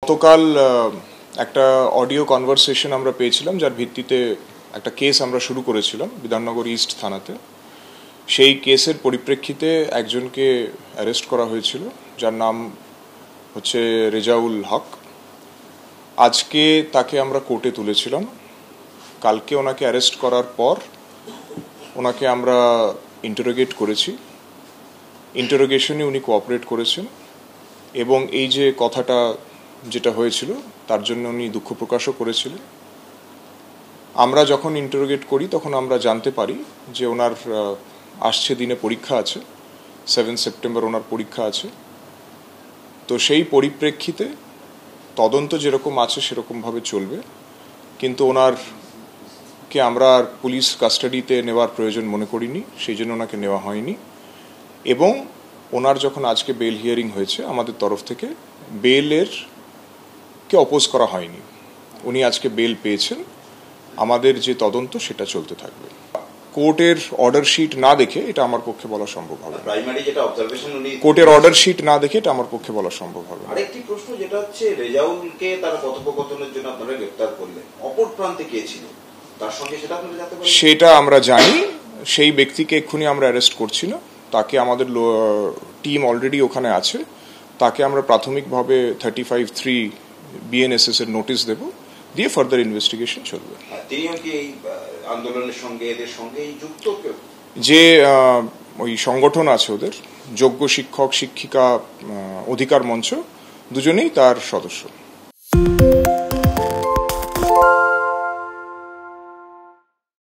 গতকাল একটা audio conversation আমরা পেয়েছিলাম, যার ভিত্তিতে একটা কেস আমরা শুরু করেছিলাম বিধাননগর ইস্ট থানাতে। সেই কেসের পরিপ্রেক্ষিতে একজনকে অ্যারেস্ট করা হয়েছিল, যার নাম হচ্ছে রেজাউল হক। আজকে তাকে আমরা কোর্টে তুলেছিলাম। কালকে ওনাকে অ্যারেস্ট করার পর ওনাকে আমরা ইন্টারোগেট করেছি। ইন্টারোগেশনে উনি কোঅপারেট করেছেন এবং এই যে কথাটা যেটা হয়েছিল তার জন্য উনি দুঃখ প্রকাশও করেছিলেন। আমরা যখন ইন্টারোগেট করি তখন আমরা জানতে পারি যে ওনার আসছে দিনে পরীক্ষা আছে, 7 সেপ্টেম্বর ওনার পরীক্ষা আছে। তো সেই পরিপ্রেক্ষিতে তদন্ত যেরকম আছে সেরকমভাবে চলবে, কিন্তু ওনারকে আমরা আর পুলিশ কাস্টাডিতে নেওয়ার প্রয়োজন মনে করিনি, সেই জন্য ওনাকে নেওয়া হয়নি। এবং ওনার যখন আজকে বেল হিয়ারিং হয়েছে, আমাদের তরফ থেকে বেলেরকে অপোজ করা হয়নি। উনি আজকে বেল পেয়েছেন, আমাদের যে তদন্ত সেটা চলতে থাকবে। কোর্টের অর্ডার শিট না দেখে এটা আমার পক্ষে বলা সম্ভব হবে। কোর্টের অর্ডার শিট না দেখে এটা আমার পক্ষে বলা সম্ভব হবে। আরেকটি প্রশ্ন যেটা হচ্ছে, রেজাউলকে তার কথোপকথনের জন্য আপনারা গ্রেফতার করলেন, অপর প্রান্তে কে ছিল তার সঙ্গে, সেটা আপনারা জানতে পারেন? সেটা আমরা জানি। সেই ব্যক্তিকে এক্ষুনি আমরা অ্যারেস্ট করছি না, তাকে আমাদের টিম অলরেডি ওখানে আছে। তাকে আমরা প্রাথমিকভাবে 35(3) BNSS এর নোটিশ দেব, দিয়ে ফার্দার ইনভেস্টিগেশন চলবে। আন্দোলনের সঙ্গে এদের সঙ্গে যুক্ত যে ওই সংগঠন আছে ওদের, যোগ্য শিক্ষক শিক্ষিকা অধিকার মঞ্চ, দুজনেই তার সদস্য।